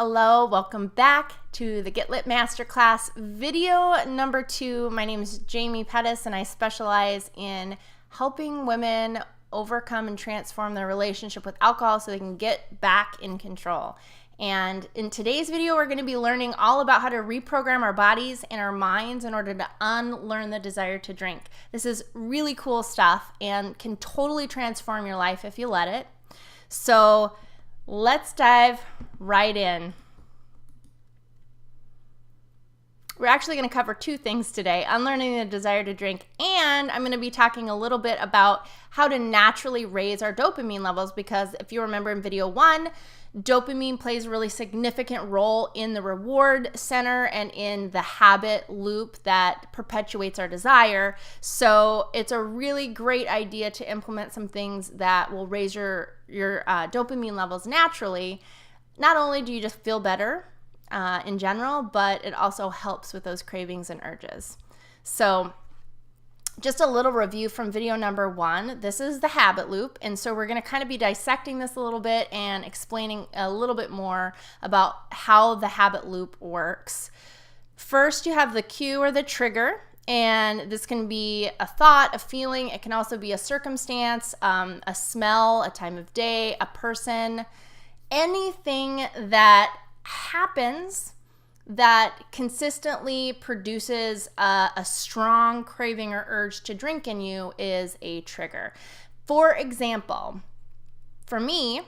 Hello, welcome back to the Get Lit Masterclass video number 2. My name is Jamie Pettis and I specialize in helping women overcome and transform their relationship with alcohol so they can get back in control. And in today's video, we're going to be learning all about how to reprogram our bodies and our minds in order to unlearn the desire to drink. This is really cool stuff and can totally transform your life if you let it. So let's dive right in. We're actually going to cover 2 things today: unlearning the desire to drink, and I'm going to be talking a little bit about how to naturally raise our dopamine levels, because if you remember in video 1, dopamine plays a really significant role in the reward center and in the habit loop that perpetuates our desire. So it's a really great idea to implement some things that will raise your dopamine levels naturally. Not only do you just feel better in general, but it also helps with those cravings and urges. So just a little review from video number 1. This is the habit loop, and so we're going to kind of be dissecting this a little bit and explaining a little bit more about how the habit loop works. First, you have the cue or the trigger, and this can be a thought, a feeling. It can also be a circumstance, a smell, a time of day, a person, anything that happens that consistently produces a strong craving or urge to drink in you is a trigger. For example, for me,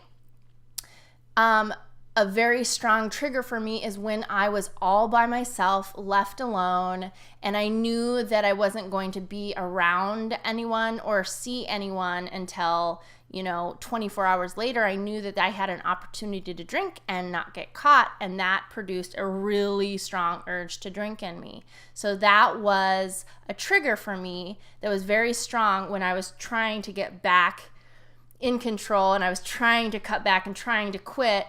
a very strong trigger for me is when I was all by myself, left alone, and I knew that I wasn't going to be around anyone or see anyone until 24 hours later. I knew that I had an opportunity to drink and not get caught, and that produced a really strong urge to drink in me. So that was a trigger for me that was very strong when I was trying to get back in control and I was trying to cut back and trying to quit.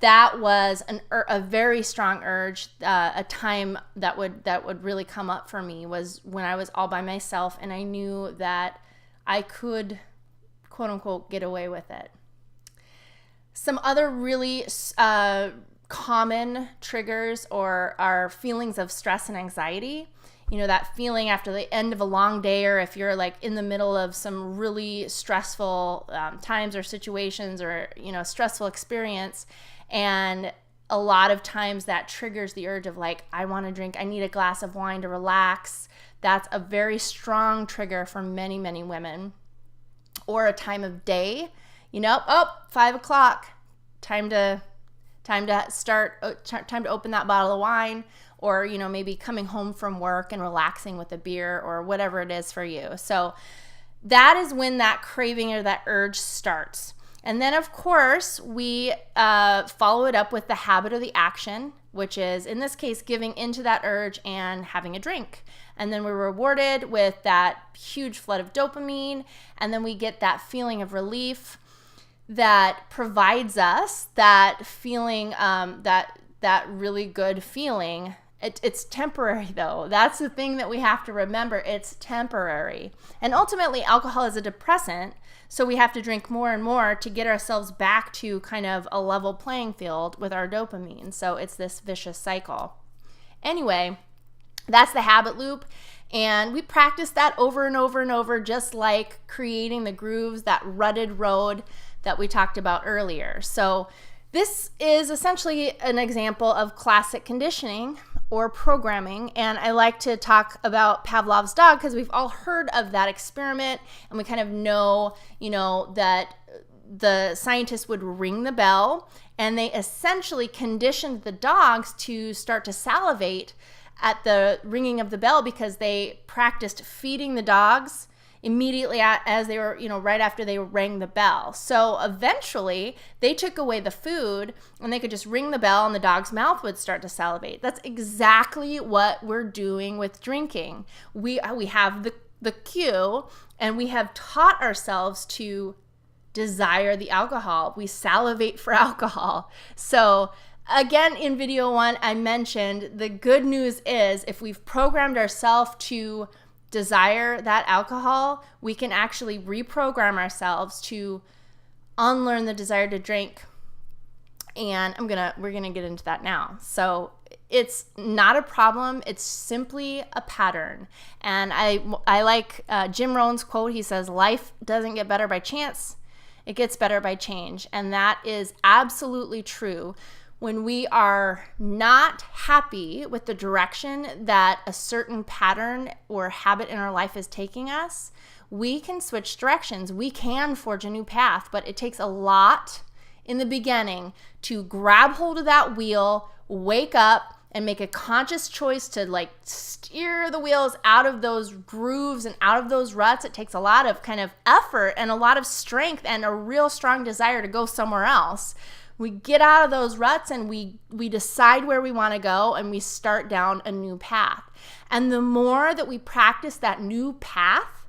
That was a very strong urge. A time that would really come up for me was when I was all by myself and I knew that I could, quote unquote, get away with it. Some other really common triggers are feelings of stress and anxiety. That feeling after the end of a long day, or if you're like in the middle of some really stressful times or situations or stressful experience. And a lot of times that triggers the urge of like, I want to drink, I need a glass of wine to relax. That's a very strong trigger for many, many women. Or a time of day, 5 o'clock, time to open that bottle of wine, or maybe coming home from work and relaxing with a beer or whatever it is for you. So that is when that craving or that urge starts. And then, of course, we follow it up with the habit or the action, which is, in this case, giving into that urge and having a drink. And then we're rewarded with that huge flood of dopamine, and then we get that feeling of relief that provides us that feeling, that really good feeling. It's temporary, though. That's the thing that we have to remember. It's temporary. And ultimately, alcohol is a depressant, so we have to drink more and more to get ourselves back to kind of a level playing field with our dopamine. So it's this vicious cycle. Anyway, that's the habit loop. And we practice that over and over and over, just like creating the grooves, that rutted road that we talked about earlier. So this is essentially an example of classic conditioning or programming, and I like to talk about Pavlov's dog because we've all heard of that experiment, and we kind of know, that the scientists would ring the bell, and they essentially conditioned the dogs to start to salivate at the ringing of the bell because they practiced feeding the dogs immediately as they were, right after they rang the bell. So eventually they took away the food and they could just ring the bell and the dog's mouth would start to salivate. That's exactly what we're doing with drinking. We have the cue, and we have taught ourselves to desire the alcohol. We salivate for alcohol. So again, in video 1, I mentioned the good news is if we've programmed ourselves to desire that alcohol, we can actually reprogram ourselves to unlearn the desire to drink And we're gonna get into that now. So it's not a problem. It's simply a pattern. And I like Jim Rohn's quote. He says, "Life doesn't get better by chance. It gets better by change." And that is absolutely true. When we are not happy with the direction that a certain pattern or habit in our life is taking us, we can switch directions. We can forge a new path, but it takes a lot in the beginning to grab hold of that wheel, wake up, and make a conscious choice to like steer the wheels out of those grooves and out of those ruts. It takes a lot of kind of effort and a lot of strength and a real strong desire to go somewhere else. We get out of those ruts and we decide where we want to go, and we start down a new path. And the more that we practice that new path,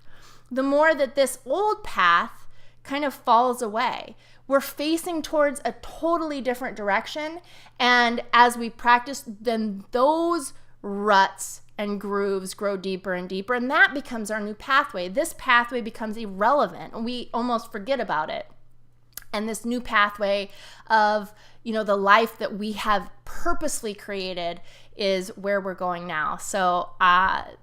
the more that this old path kind of falls away. We're facing towards a totally different direction. And as we practice, then those ruts and grooves grow deeper and deeper. And that becomes our new pathway. This pathway becomes irrelevant. We almost forget about it. And this new pathway of, the life that we have purposely created is where we're going now. So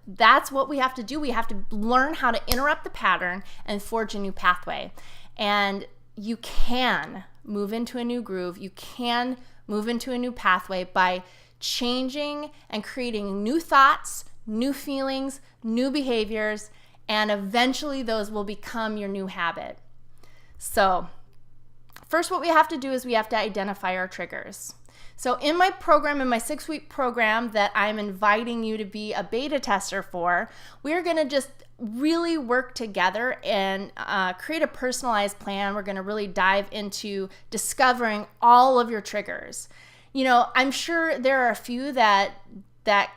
that's what we have to do. We have to learn how to interrupt the pattern and forge a new pathway. And you can move into a new groove. You can move into a new pathway by changing and creating new thoughts, new feelings, new behaviors, and eventually those will become your new habit. So first, what we have to do is we have to identify our triggers. So in my program, in my 6-week program that I'm inviting you to be a beta tester for, we're going to just really work together and create a personalized plan. We're going to really dive into discovering all of your triggers. I'm sure there are a few that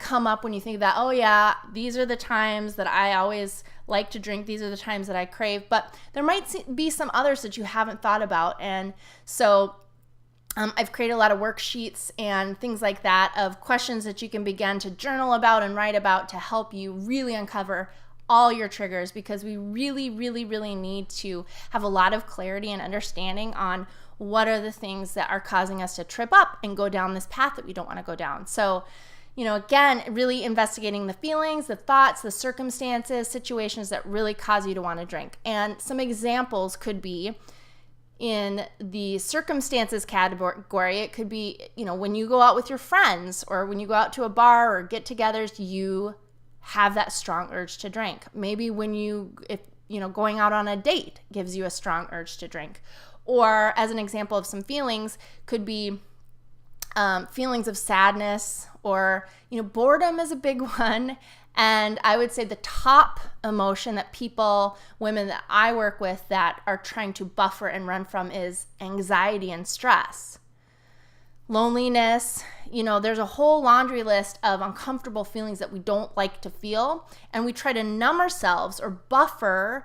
come up when you think that, oh yeah, these are the times that I always like to drink. These are the times that I crave. But there might be some others that you haven't thought about. And so I've created a lot of worksheets and things like that of questions that you can begin to journal about and write about to help you really uncover all your triggers, because we really, really, really need to have a lot of clarity and understanding on what are the things that are causing us to trip up and go down this path that we don't want to go down. So, again, really investigating the feelings, the thoughts, the circumstances, situations that really cause you to want to drink. And some examples could be in the circumstances category. It could be, when you go out with your friends or when you go out to a bar or get-togethers, you have that strong urge to drink. Maybe when going out on a date gives you a strong urge to drink. Or as an example of some feelings would be feelings of sadness, or boredom is a big one. And I would say the top emotion that women that I work with that are trying to buffer and run from is anxiety and stress. Loneliness, there's a whole laundry list of uncomfortable feelings that we don't like to feel, and we try to numb ourselves or buffer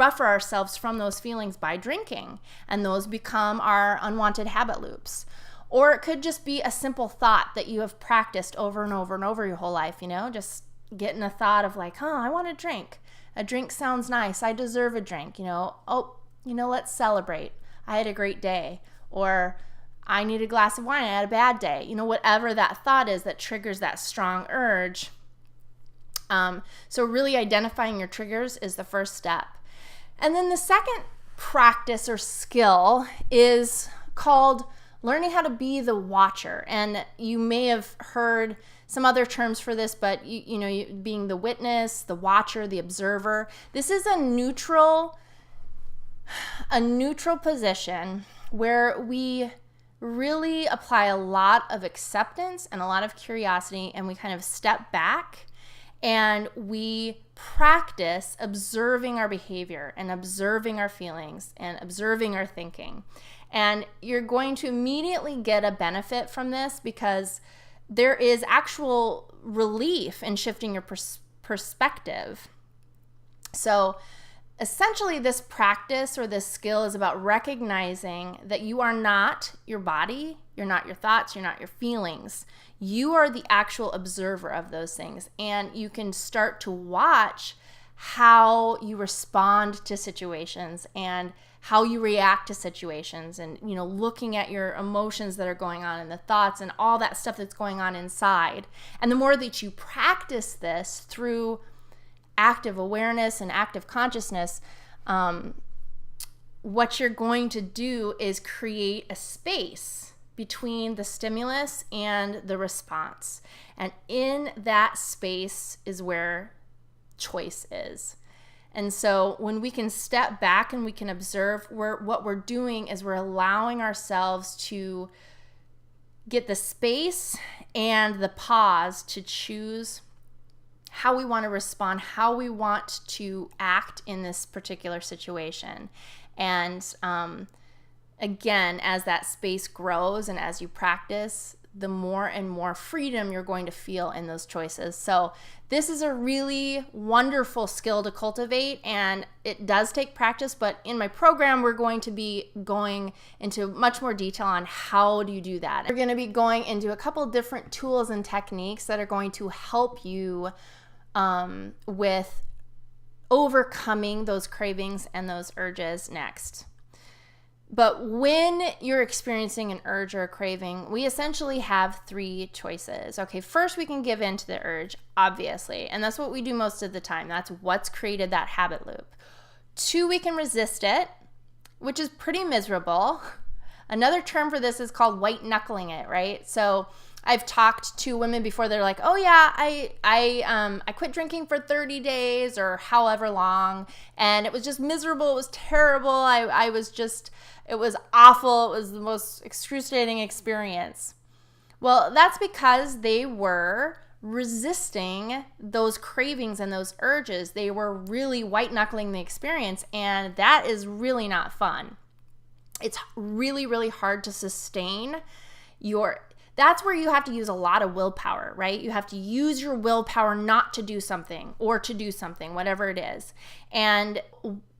ourselves from those feelings by drinking, and those become our unwanted habit loops. Or it could just be a simple thought that you have practiced over and over and over your whole life, just getting a thought of like, I want a drink. A drink sounds nice. I deserve a drink. Let's celebrate. I had a great day. Or I need a glass of wine. I had a bad day. Whatever that thought is that triggers that strong urge. So really identifying your triggers is the first step. And then the second practice or skill is called learning how to be the watcher. And you may have heard some other terms for this, but you being the witness, the watcher, the observer. This is a neutral position where we really apply a lot of acceptance and a lot of curiosity, and we kind of step back and we practice observing our behavior and observing our feelings and observing our thinking. And you're going to immediately get a benefit from this, because there is actual relief in shifting your perspective. So essentially, this practice or this skill is about recognizing that you are not your body, you're not your thoughts, you're not your feelings. You are the actual observer of those things, and you can start to watch how you respond to situations and how you react to situations, and, you know, looking at your emotions that are going on and the thoughts and all that stuff that's going on inside. And the more that you practice this through active awareness and active consciousness, what you're going to do is create a space between the stimulus and the response. And in that space is where choice is. And so when we can step back and we can observe, what we're doing is we're allowing ourselves to get the space and the pause to choose how we want to respond, how we want to act in this particular situation. And again, as that space grows and as you practice, the more and more freedom you're going to feel in those choices. So this is a really wonderful skill to cultivate, and it does take practice, but in my program, we're going to be going into much more detail on how do you do that. We're going to be going into a couple different tools and techniques that are going to help you with overcoming those cravings and those urges next. But when you're experiencing an urge or a craving, we essentially have three choices. Okay, first we can give in to the urge, obviously, and that's what we do most of the time. That's what's created that habit loop. 2, we can resist it, which is pretty miserable. Another term for this is called white knuckling it, right? So I've talked to women before, they're like, oh yeah, I quit drinking for 30 days or however long, and it was just miserable, it was terrible, it was awful, it was the most excruciating experience. Well, that's because they were resisting those cravings and those urges. They were really white knuckling the experience, and that is really not fun. It's really, really hard to sustain that's where you have to use a lot of willpower, right? You have to use your willpower not to do something or to do something, whatever it is. And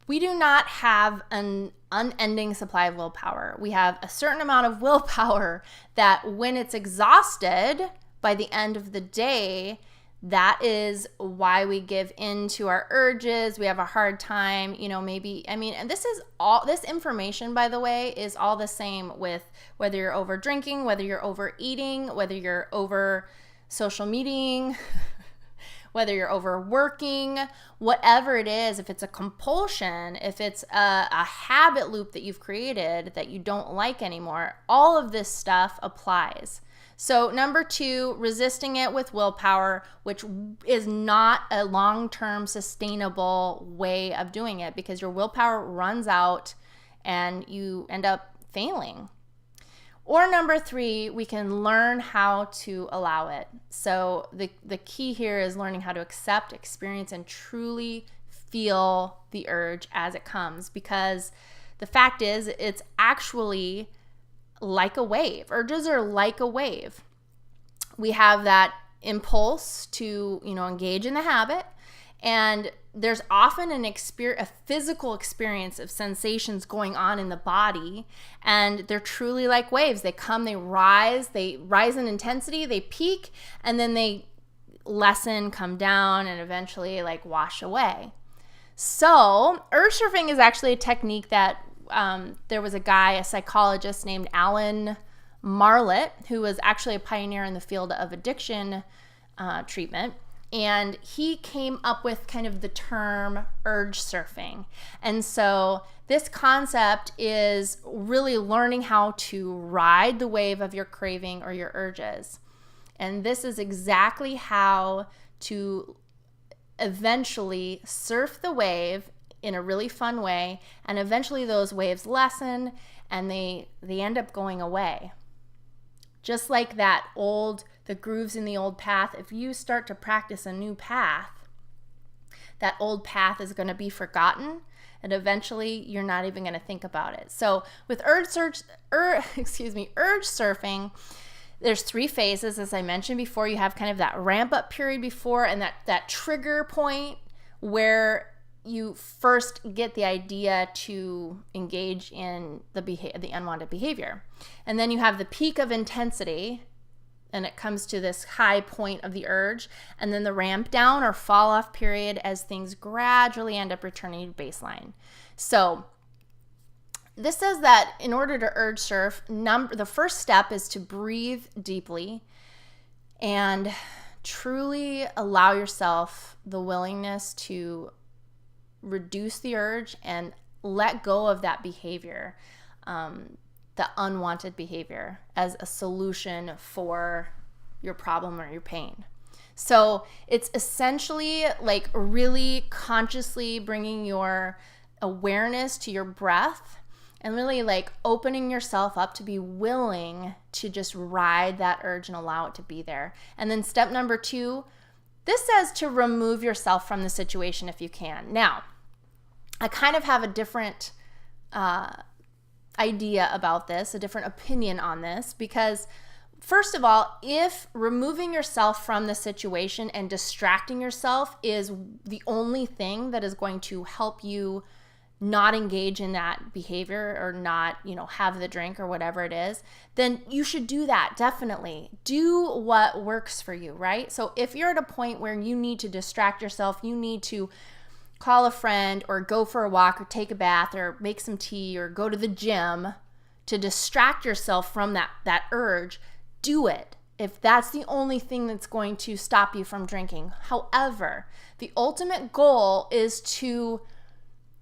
we do not have an unending supply of willpower. We have a certain amount of willpower that when it's exhausted by the end of the day, that is why we give in to our urges. We have a hard time, and this information, by the way, is all the same with whether you're over drinking, whether you're overeating, whether you're over social media, whether you're overworking, whatever it is. If it's a compulsion, if it's a habit loop that you've created that you don't like anymore, all of this stuff applies. So number 2, resisting it with willpower, which is not a long-term sustainable way of doing it because your willpower runs out and you end up failing. Or number 3, we can learn how to allow it. So the key here is learning how to accept, experience, and truly feel the urge as it comes, because the fact is it's actually like a wave. Urges are like a wave. We have that impulse to, engage in the habit, and there's often a physical experience of sensations going on in the body, and they're truly like waves. They come, they rise in intensity, they peak, and then they lessen, come down, and eventually wash away. So urge surfing is actually a technique that there was a psychologist named Alan Marlett, who was actually a pioneer in the field of addiction treatment. And he came up with kind of the term urge surfing. And so this concept is really learning how to ride the wave of your craving or your urges. And this is exactly how to eventually surf the wave in a really fun way, and eventually those waves lessen and they end up going away. Just like the grooves in the old path, if you start to practice a new path, that old path is going to be forgotten, and eventually you're not even going to think about it. So with urge surfing, there's 3 phases. As I mentioned before, you have kind of that ramp up period before, and that trigger point where you first get the idea to engage in the unwanted behavior. And then you have the peak of intensity, and it comes to this high point of the urge, and then the ramp down or fall off period as things gradually end up returning to baseline. So This says that in order to urge surf, the first step is to breathe deeply and truly allow yourself the willingness to reduce the urge and let go of that behavior, the unwanted behavior, as a solution for your problem or your pain. So it's essentially like really consciously bringing your awareness to your breath and really like opening yourself up to be willing to just ride that urge and allow it to be there. And then step number 2, this says to remove yourself from the situation if you can. Now, I kind of have a different idea about this, a different opinion on this, because first of all, if removing yourself from the situation and distracting yourself is the only thing that is going to help you not engage in that behavior or not, have the drink or whatever it is, then you should do that. Definitely do what works for you, right? So if you're at a point where you need to distract yourself, you need to call a friend or go for a walk or take a bath or make some tea or go to the gym to distract yourself from that urge, do it. If that's the only thing that's going to stop you from drinking. However, the ultimate goal is to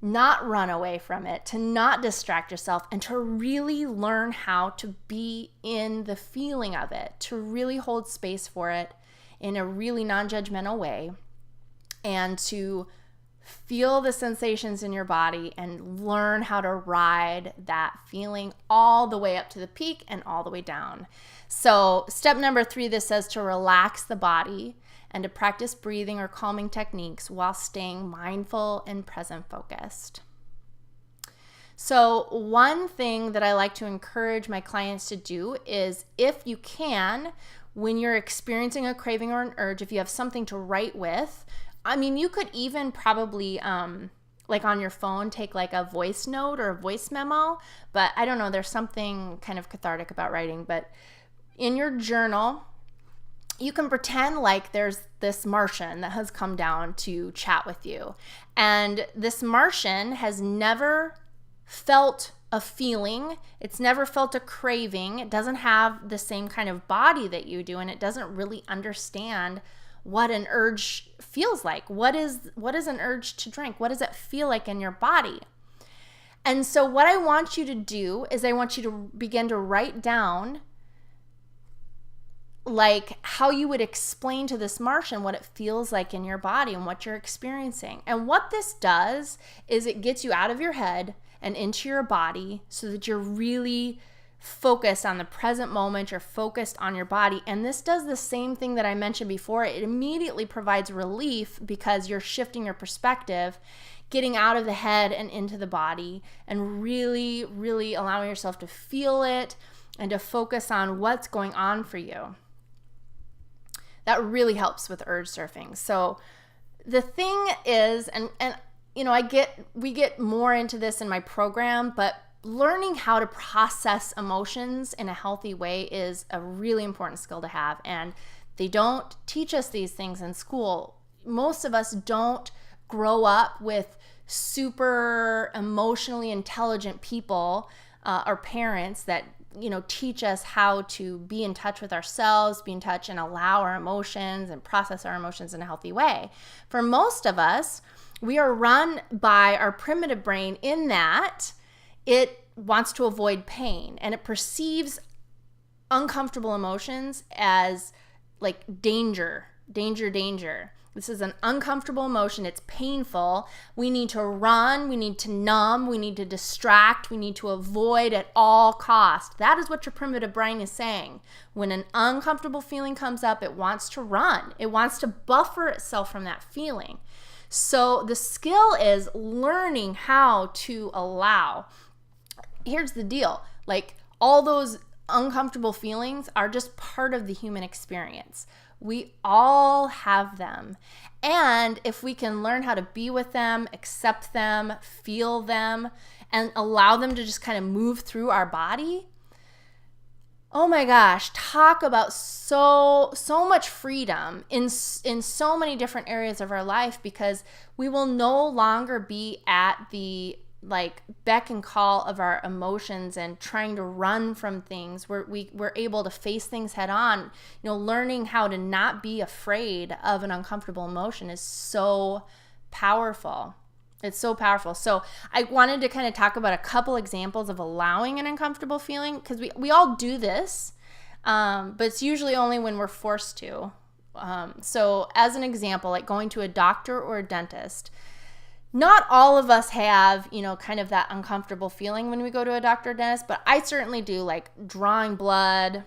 not run away from it, to not distract yourself, and to really learn how to be in the feeling of it, to really hold space for it in a really non-judgmental way, and to feel the sensations in your body and learn how to ride that feeling all the way up to the peak and all the way down. So step number 3, this says to relax the body and to practice breathing or calming techniques while staying mindful and present focused. So one thing that I like to encourage my clients to do is, if you can, when you're experiencing a craving or an urge, if you have something to write with, you could even probably like on your phone take like a voice note or a voice memo, but I don't know, there's something kind of cathartic about writing. But in your journal, you can pretend like there's this Martian that has come down to chat with you. And this Martian has never felt a feeling. It's never felt a craving. It doesn't have the same kind of body that you do, and it doesn't really understand what an urge feels like. What is an urge to drink? What does it feel like in your body? And so what I want you to do is I want you to begin to write down like how you would explain to this Martian what it feels like in your body and what you're experiencing. And what this does is it gets you out of your head and into your body so that you're really focused on the present moment. You're focused on your body. And this does the same thing that I mentioned before. It immediately provides relief because you're shifting your perspective, getting out of the head and into the body, and really, really allowing yourself to feel it and to focus on what's going on for you. That really helps with urge surfing. So the thing is, and we get more into this in my program, but learning how to process emotions in a healthy way is a really important skill to have. And they don't teach us these things in school. Most of us don't grow up with super emotionally intelligent people or parents that teach us how to be in touch with ourselves, be in touch and allow our emotions and process our emotions in a healthy way. For most of us, we are run by our primitive brain in that it wants to avoid pain, and it perceives uncomfortable emotions as like danger. This is an uncomfortable emotion. It's painful. We need to run. We need to numb. We need to distract. We need to avoid at all costs. That is what your primitive brain is saying. When an uncomfortable feeling comes up, it wants to run. It wants to buffer itself from that feeling. So the skill is learning how to allow. Here's the deal. Like, all those uncomfortable feelings are just part of the human experience. We all have them. And if we can learn how to be with them, accept them, feel them, and allow them to just kind of move through our body, oh my gosh, talk about so much freedom in so many different areas of our life, because we will no longer be at the like beck and call of our emotions and trying to run from things. We're able to face things head on. Learning how to not be afraid of an uncomfortable emotion is so powerful. It's so powerful. So I wanted to kind of talk about a couple examples of allowing an uncomfortable feeling, because we all do this, but it's usually only when we're forced to. So as an example, like going to a doctor or a dentist, not all of us have, kind of that uncomfortable feeling when we go to a doctor or dentist, but I certainly do. Like drawing blood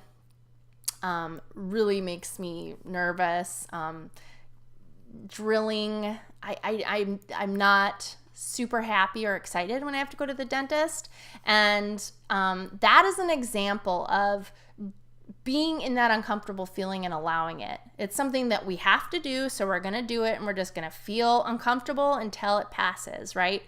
really makes me nervous. Drilling, I'm not super happy or excited when I have to go to the dentist. And that is an example of being in that uncomfortable feeling and allowing it. It's something that we have to do, so we're going to do it, and we're just going to feel uncomfortable until it passes, right?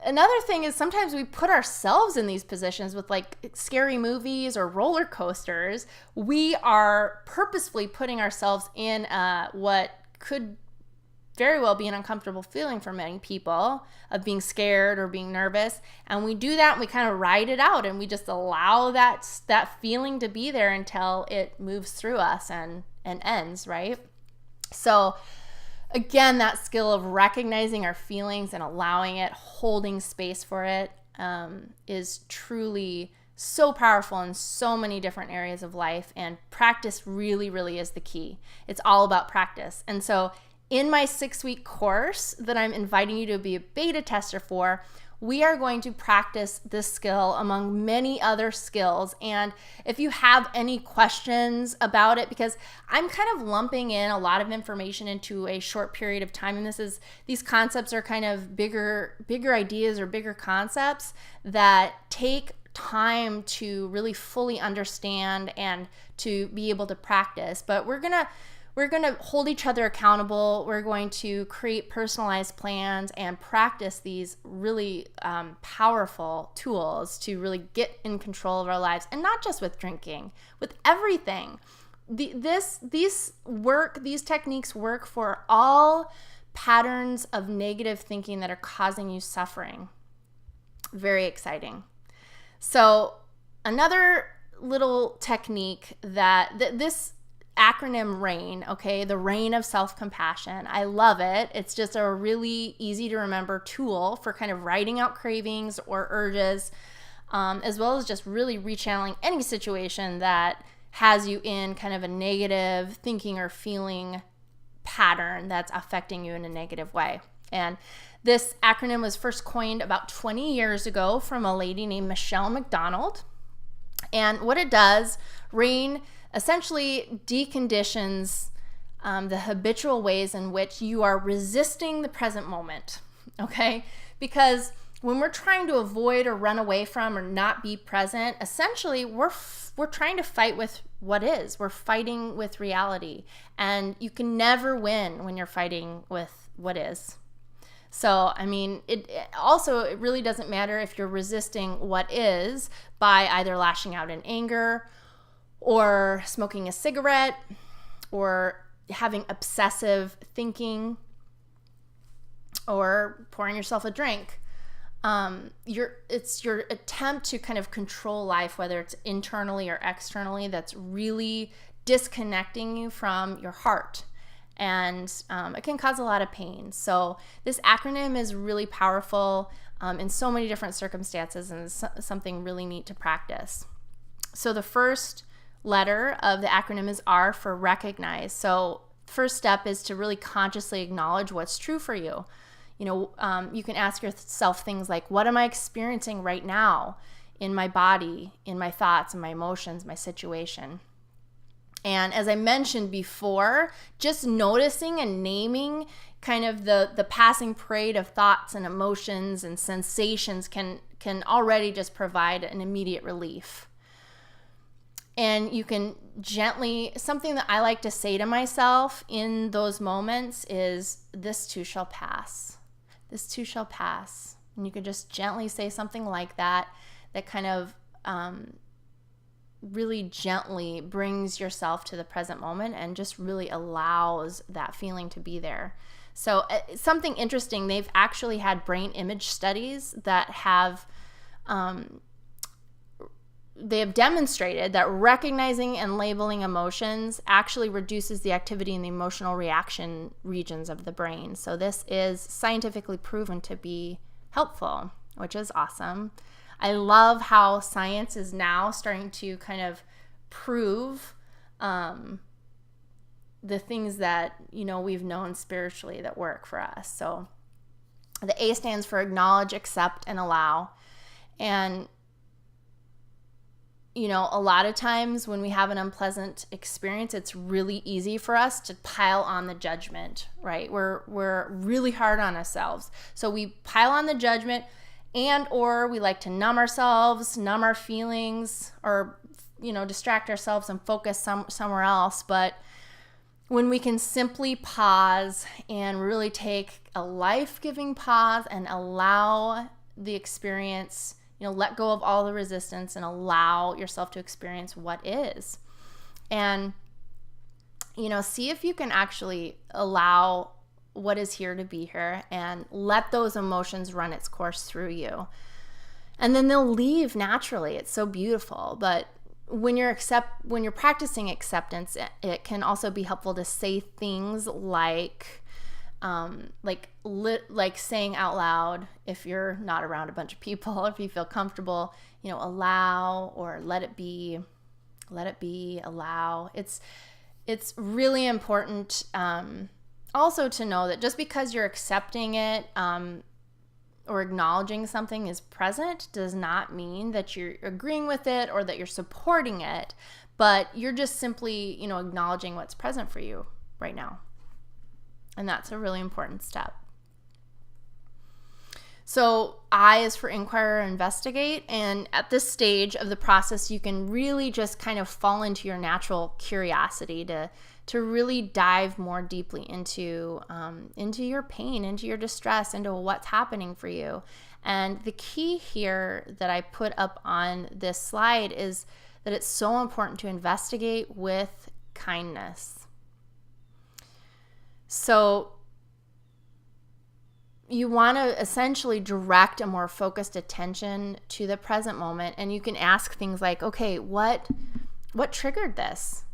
Another thing is sometimes we put ourselves in these positions with like scary movies or roller coasters. We are purposefully putting ourselves in what could very well be an uncomfortable feeling for many people of being scared or being nervous. And we do that and we kind of ride it out, and we just allow that feeling to be there until it moves through us and ends, right? So again, that skill of recognizing our feelings and allowing it, holding space for it, is truly so powerful in so many different areas of life. And practice really, really is the key. It's all about practice. And so in my 6-week course that I'm inviting you to be a beta tester for, we are going to practice this skill among many other skills. And if you have any questions about it, because I'm kind of lumping in a lot of information into a short period of time, and these concepts are kind of bigger ideas or bigger concepts that take time to really fully understand and to be able to practice. But we're gonna hold each other accountable. We're going to create personalized plans and practice these really powerful tools to really get in control of our lives, and not just with drinking, with everything. These techniques work for all patterns of negative thinking that are causing you suffering. Very exciting. So another little technique that this acronym RAIN, okay, the RAIN of self-compassion. I love it. It's just a really easy to remember tool for kind of writing out cravings or urges, as well as just really rechanneling any situation that has you in kind of a negative thinking or feeling pattern that's affecting you in a negative way. And this acronym was first coined about 20 years ago from a lady named Michelle McDonald. And what it does, RAIN essentially deconditions the habitual ways in which you are resisting the present moment, okay? Because when we're trying to avoid or run away from or not be present, essentially we're trying to fight with what is. We're fighting with reality. And you can never win when you're fighting with what is. So, I mean, it really doesn't matter if you're resisting what is by either lashing out in anger or smoking a cigarette or having obsessive thinking or pouring yourself a drink. It's your attempt to kind of control life, whether it's internally or externally, that's really disconnecting you from your heart. And it can cause a lot of pain. So this acronym is really powerful in so many different circumstances, and it's something really neat to practice. So the first letter of the acronym is R for recognize. So first step is to really consciously acknowledge what's true for you. You can ask yourself things like, what am I experiencing right now in my body, in my thoughts, in my emotions, my situation? And as I mentioned before, just noticing and naming kind of the passing parade of thoughts and emotions and sensations can already just provide an immediate relief. And you can gently, something that I like to say to myself in those moments is, this too shall pass. This too shall pass. And you can just gently say something like that kind of really gently brings yourself to the present moment and just really allows that feeling to be there. So something interesting, they've actually had brain image studies that have they have demonstrated that recognizing and labeling emotions actually reduces the activity in the emotional reaction regions of the brain. So this is scientifically proven to be helpful, which is awesome. I love how science is now starting to kind of prove the things that, we've known spiritually that work for us. So the A stands for acknowledge, accept, and allow. And a lot of times when we have an unpleasant experience, it's really easy for us to pile on the judgment, right? We're really hard on ourselves. So we pile on the judgment, or we like to numb ourselves, numb our feelings, or, distract ourselves and focus somewhere else. But when we can simply pause and really take a life-giving pause and allow the experience, let go of all the resistance and allow yourself to experience what is. And, see if you can actually allow what is here to be here and let those emotions run its course through you. And then they'll leave naturally. It's so beautiful. But when you're practicing acceptance, it can also be helpful to say things like saying out loud, if you're not around a bunch of people, if you feel comfortable, allow, or let it be, allow. It's really important also to know that just because you're accepting it or acknowledging something is present does not mean that you're agreeing with it or that you're supporting it, but you're just simply, acknowledging what's present for you right now. And that's a really important step. So I is for inquire or investigate. And at this stage of the process, you can really just kind of fall into your natural curiosity to really dive more deeply into your pain, into your distress, into what's happening for you. And the key here that I put up on this slide is that it's so important to investigate with kindness. So you want to essentially direct a more focused attention to the present moment, and you can ask things like, okay, what triggered this?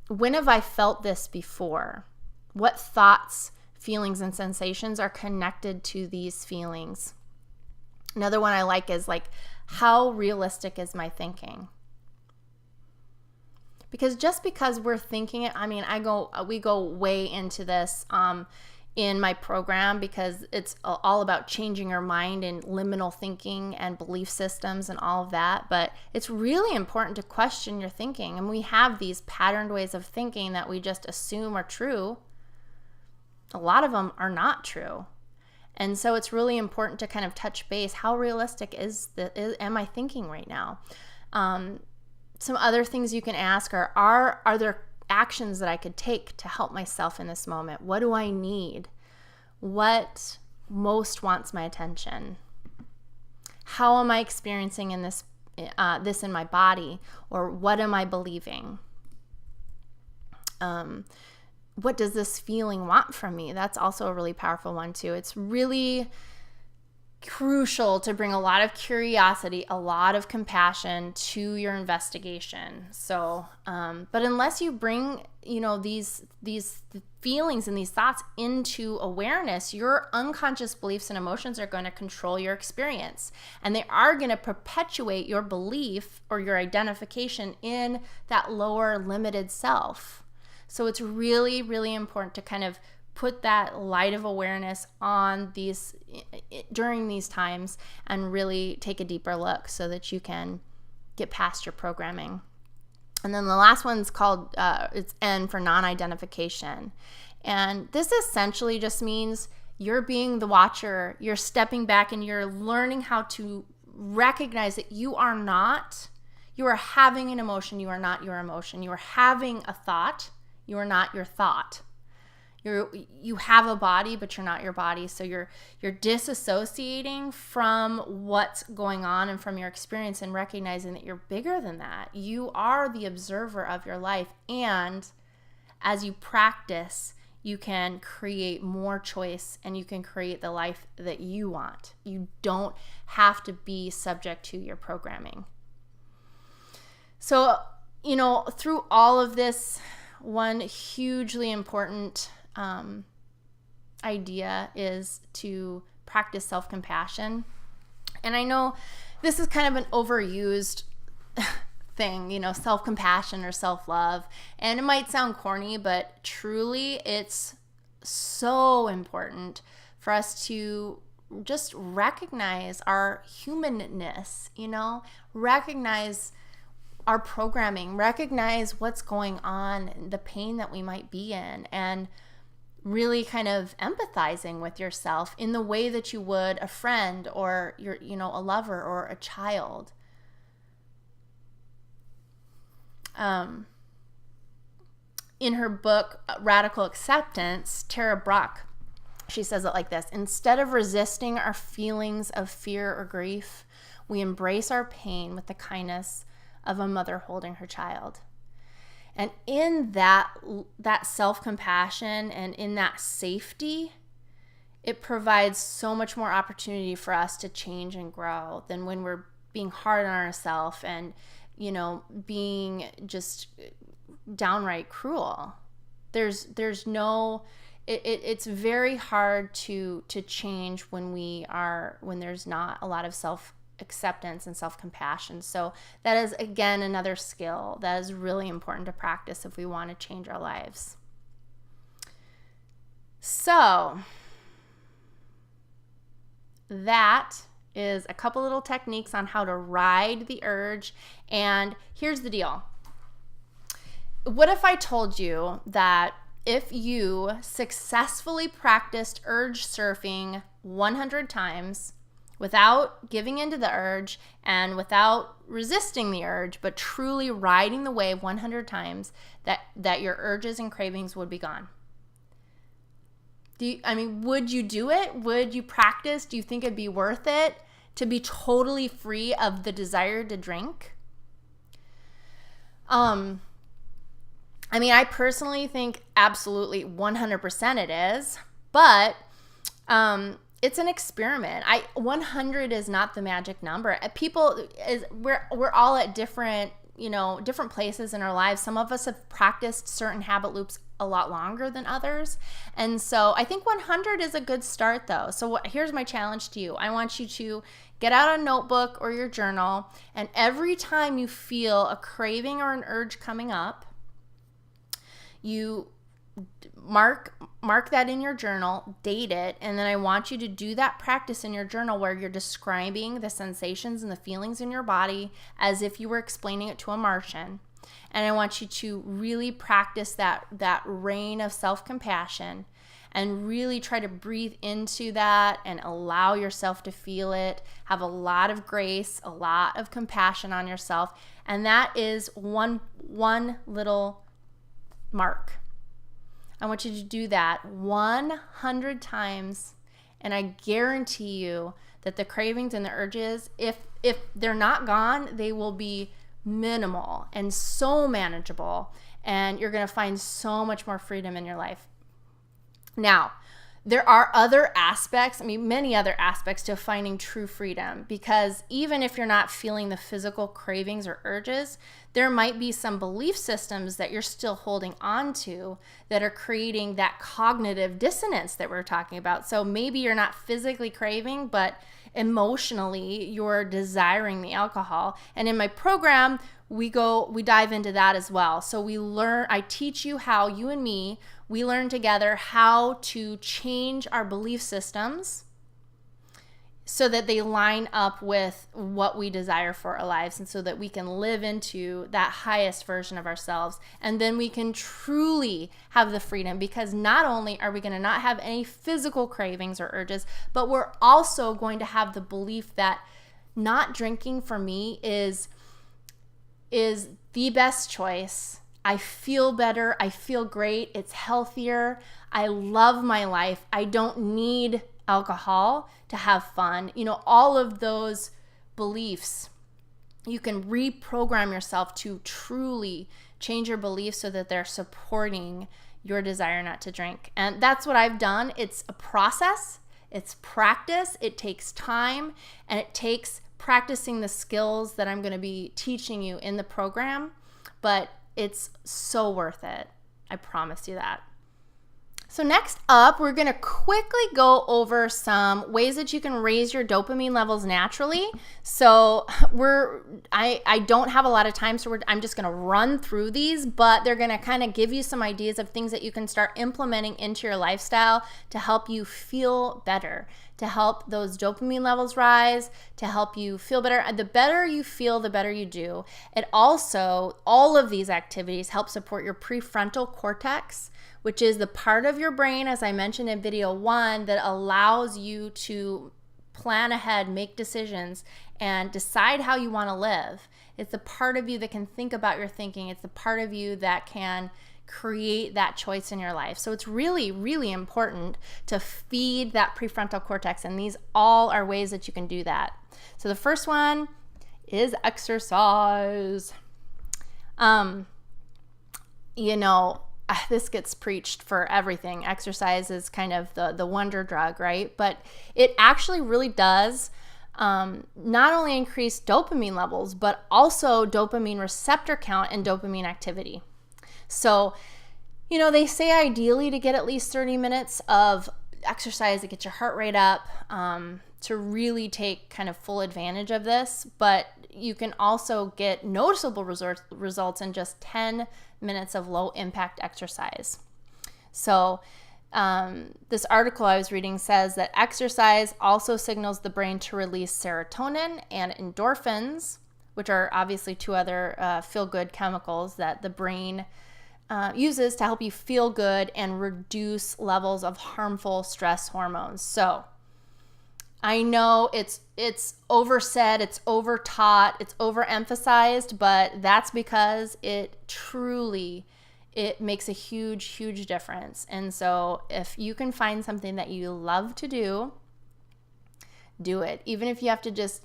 When have I felt this before? What thoughts, feelings, and sensations are connected to these feelings? Another one I like is how realistic is my thinking? Because just because we're thinking it, we go way into this in my program, because it's all about changing our mind and liminal thinking and belief systems and all of that. But it's really important to question your thinking. And we have these patterned ways of thinking that we just assume are true. A lot of them are not true. And so it's really important to kind of touch base. How realistic am I thinking right now? Some other things you can ask are there actions that I could take to help myself in this moment? What do I need? What most wants my attention? How am I experiencing this in my body? Or what am I believing? What does this feeling want from me? That's also a really powerful one too. It's really crucial to bring a lot of curiosity, a lot of compassion to your investigation. So, but unless you bring, these feelings and these thoughts into awareness, your unconscious beliefs and emotions are going to control your experience, and they are going to perpetuate your belief or your identification in that lower limited self. So it's really, really important to kind of put that light of awareness on during these times and really take a deeper look so that you can get past your programming. And then the last one's called, it's N for non-identification. And this essentially just means you're being the watcher, you're stepping back, and you're learning how to recognize that you are having an emotion, you are not your emotion. You are having a thought, you are not your thought. You have a body, but you're not your body. So you're disassociating from what's going on and from your experience, and recognizing that you're bigger than that. You are the observer of your life. And as you practice, you can create more choice and you can create the life that you want. You don't have to be subject to your programming. So, through all of this, one hugely important idea is to practice self-compassion. And I know this is kind of an overused thing, self-compassion or self-love. And it might sound corny, but truly it's so important for us to just recognize our humanness, recognize our programming, recognize what's going on, the pain that we might be in, and really kind of empathizing with yourself in the way that you would a friend or a lover or a child. In her book, Radical Acceptance, Tara Brach, she says it like this: instead of resisting our feelings of fear or grief, we embrace our pain with the kindness of a mother holding her child. And in that self-compassion and in that safety, it provides so much more opportunity for us to change and grow than when we're being hard on ourselves and, being just downright cruel. There's no, it's very hard to change when there's not a lot of self-acceptance and self-compassion. So that is, again, another skill that is really important to practice if we want to change our lives. So that is a couple little techniques on how to ride the urge. And here's the deal. What if I told you that if you successfully practiced urge surfing 100 times without giving into the urge and without resisting the urge, but truly riding the wave 100 times, that your urges and cravings would be gone? Would you do it? Would you practice? Do you think it'd be worth it to be totally free of the desire to drink? I personally think absolutely 100% it is, but it's an experiment. 100 is not the magic number. We're all at different places in our lives. Some of us have practiced certain habit loops a lot longer than others. And so I think 100 is a good start, though. So here's my challenge to you. I want you to get out a notebook or your journal, and every time you feel a craving or an urge coming up, you mark that in your journal, date it, and then I want you to do that practice in your journal where you're describing the sensations and the feelings in your body as if you were explaining it to a Martian. And I want you to really practice that reign of self-compassion and really try to breathe into that and allow yourself to feel it. Have a lot of grace, a lot of compassion on yourself. And that is one little mark. I want you to do that 100 times, and I guarantee you that the cravings and the urges, if they're not gone, they will be minimal and so manageable, and you're going to find so much more freedom in your life. Now, there are other aspects, many other aspects to finding true freedom, because even if you're not feeling the physical cravings or urges, there might be some belief systems that you're still holding on to that are creating that cognitive dissonance that we're talking about. So maybe you're not physically craving, but emotionally you're desiring the alcohol. And in my program, we dive into that as well. So I teach you how, you and me, we learn together how to change our belief systems so that they line up with what we desire for our lives, and so that we can live into that highest version of ourselves. And then we can truly have the freedom, because not only are we going to not have any physical cravings or urges, but we're also going to have the belief that not drinking for me is the best choice. I feel better. I feel great. It's healthier. I love my life. I don't need alcohol to have fun. All of those beliefs, you can reprogram yourself to truly change your beliefs so that they're supporting your desire not to drink. And that's what I've done. It's a process, it's practice, it takes time, and it takes practicing the skills that I'm going to be teaching you in the program, but it's so worth it. I promise you that. So next up, we're going to quickly go over some ways that you can raise your dopamine levels naturally. So I don't have a lot of time, so I'm just going to run through these, but they're going to kind of give you some ideas of things that you can start implementing into your lifestyle to help you feel better, to help those dopamine levels rise, to help you feel better. The better you feel, the better you do. It also, all of these activities help support your prefrontal cortex, which is the part of your brain, as I mentioned in video 1, that allows you to plan ahead, make decisions, and decide how you want to live. It's the part of you that can think about your thinking. It's the part of you that can create that choice in your life. So it's really, really important to feed that prefrontal cortex, and these all are ways that you can do that. So the first one is exercise. This gets preached for everything. Exercise is kind of the wonder drug, right? But it actually really does not only increase dopamine levels, but also dopamine receptor count and dopamine activity. So, they say ideally to get at least 30 minutes of exercise to get your heart rate up, to really take kind of full advantage of this. But you can also get noticeable results in just 10 minutes of low impact exercise. So this article I was reading says that exercise also signals the brain to release serotonin and endorphins, which are obviously two other feel-good chemicals that the brain uses to help you feel good and reduce levels of harmful stress hormones. So I know it's oversaid, it's overtaught, it's overemphasized, but that's because it makes a huge, huge difference. And so if you can find something that you love to do it. Even if you have to just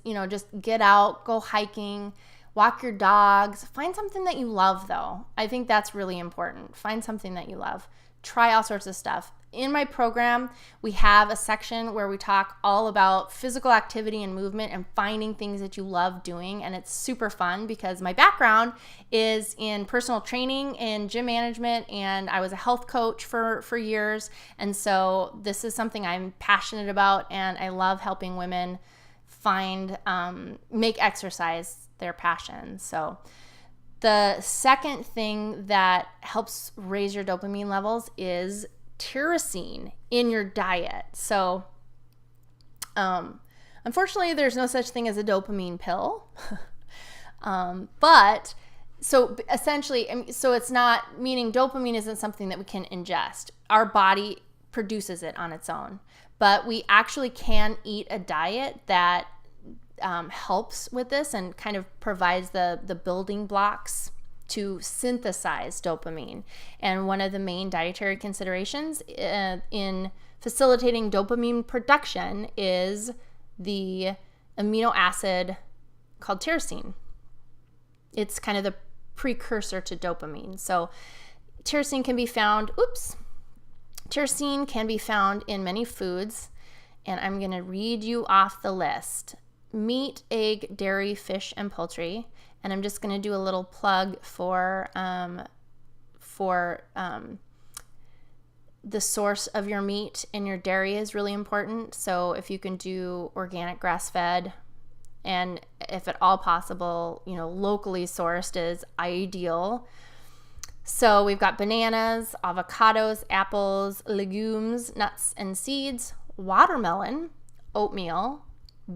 get out, go hiking, walk your dogs, find something that you love though. I think that's really important. Find something that you love. Try all sorts of stuff. In my program, we have a section where we talk all about physical activity and movement and finding things that you love doing. And it's super fun because my background is in personal training and gym management, and I was a health coach for years. And so this is something I'm passionate about, and I love helping women make exercise their passion. So the second thing that helps raise your dopamine levels is tyrosine in your diet. So unfortunately, there's no such thing as a dopamine pill. But so essentially, so it's not, meaning dopamine isn't something that we can ingest. Our body produces it on its own. But we actually can eat a diet that helps with this and kind of provides the building blocks to synthesize dopamine. And one of the main dietary considerations in facilitating dopamine production is the amino acid called tyrosine. It's kind of the precursor to dopamine. So tyrosine can be found in many foods, and I'm going to read you off the list. Meat, egg, dairy, fish, and poultry. And I'm just going to do a little plug for the source of your meat, and your dairy is really important. So if you can do organic grass-fed, and if at all possible, locally sourced is ideal. So we've got bananas, avocados, apples, legumes, nuts and seeds, watermelon, oatmeal,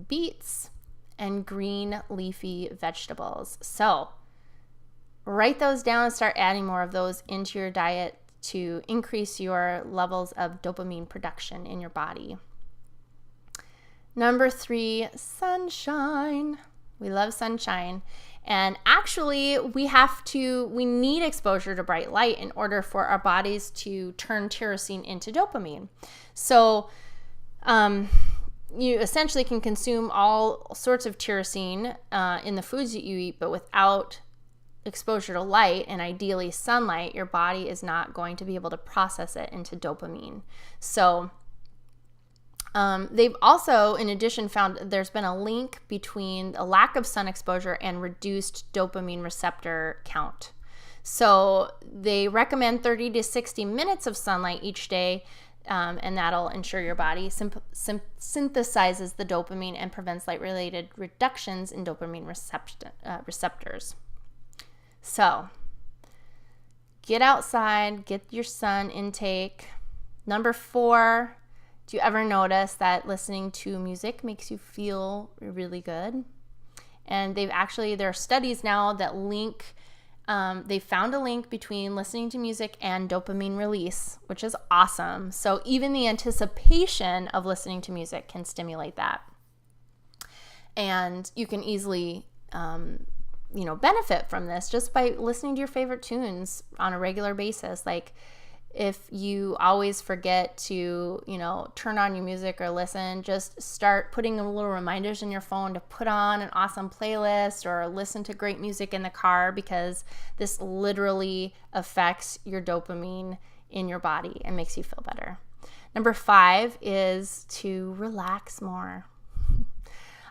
beets, and green leafy vegetables. So write those down and start adding more of those into your diet to increase your levels of dopamine production in your body. Number 3, sunshine. We love sunshine. And actually, we need exposure to bright light in order for our bodies to turn tyrosine into dopamine. So, you essentially can consume all sorts of tyrosine in the foods that you eat, but without exposure to light, and ideally sunlight, your body is not going to be able to process it into dopamine. So they've also, in addition, found there's been a link between a lack of sun exposure and reduced dopamine receptor count. So they recommend 30 to 60 minutes of sunlight each day, and that'll ensure your body synthesizes the dopamine and prevents light-related reductions in dopamine receptors. So get outside, get your sun intake. Number 4, do you ever notice that listening to music makes you feel really good? And there are studies now that link, they found a link between listening to music and dopamine release, which is awesome. So even the anticipation of listening to music can stimulate that. And you can easily, benefit from this just by listening to your favorite tunes on a regular basis. Like, if you always forget to, turn on your music or listen, just start putting little reminders in your phone to put on an awesome playlist or listen to great music in the car, because this literally affects your dopamine in your body and makes you feel better. Number 5 is to relax more.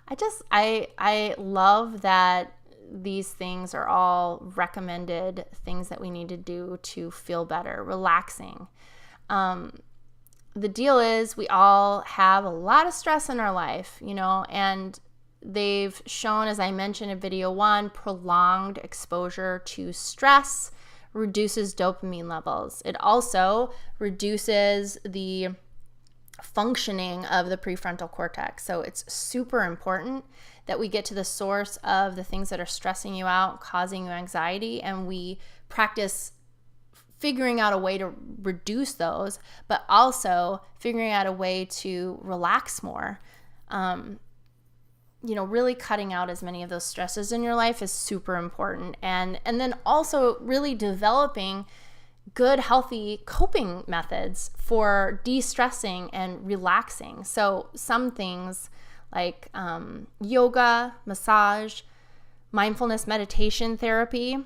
I love that these things are all recommended things that we need to do to feel better. Relaxing. The deal is we all have a lot of stress in our life, and they've shown, as I mentioned in video 1, prolonged exposure to stress reduces dopamine levels. It also reduces the functioning of the prefrontal cortex. So it's super important that we get to the source of the things that are stressing you out, causing you anxiety, and we practice figuring out a way to reduce those, but also figuring out a way to relax more. Really cutting out as many of those stresses in your life is super important. And then also really developing good, healthy coping methods for de-stressing and relaxing. So some things like yoga, massage, mindfulness, meditation therapy,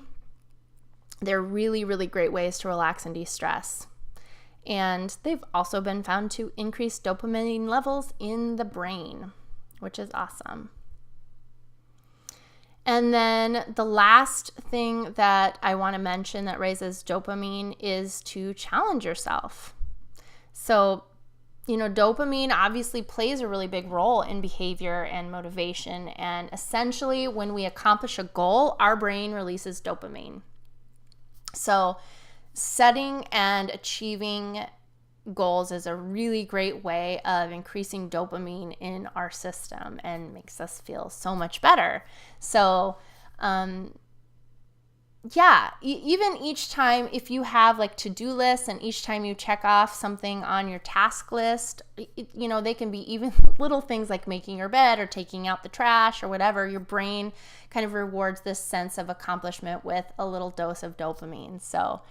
they're really, really great ways to relax and de-stress. And they've also been found to increase dopamine levels in the brain, which is awesome. And then the last thing that I want to mention that raises dopamine is to challenge yourself. So, dopamine obviously plays a really big role in behavior and motivation. And essentially, when we accomplish a goal, our brain releases dopamine. So setting and achieving goals is a really great way of increasing dopamine in our system and makes us feel so much better. So, even each time, if you have like to-do lists and each time you check off something on your task list, they can be even little things like making your bed or taking out the trash or whatever. Your brain kind of rewards this sense of accomplishment with a little dose of dopamine. So,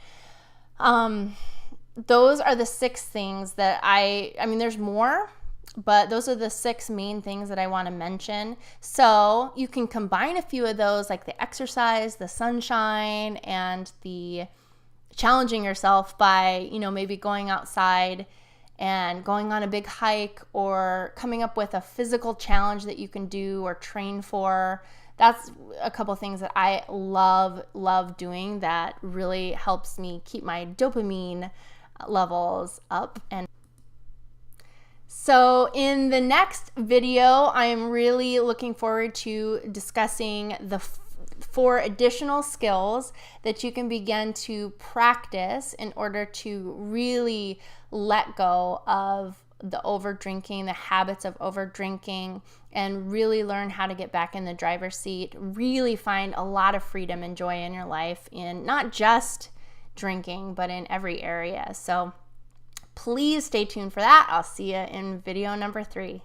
those are the 6 things that I mean, there's more, but those are the 6 main things that I want to mention. So you can combine a few of those, like the exercise, the sunshine, and the challenging yourself by, maybe going outside and going on a big hike or coming up with a physical challenge that you can do or train for. That's a couple things that I love doing that really helps me keep my dopamine levels up. And so in the next video, I am really looking forward to discussing the 4 additional skills that you can begin to practice in order to really let go of the over drinking, the habits of over drinking, and really learn how to get back in the driver's seat, really find a lot of freedom and joy in your life in not just drinking, but in every area. So please stay tuned for that. I'll see you in video number 3.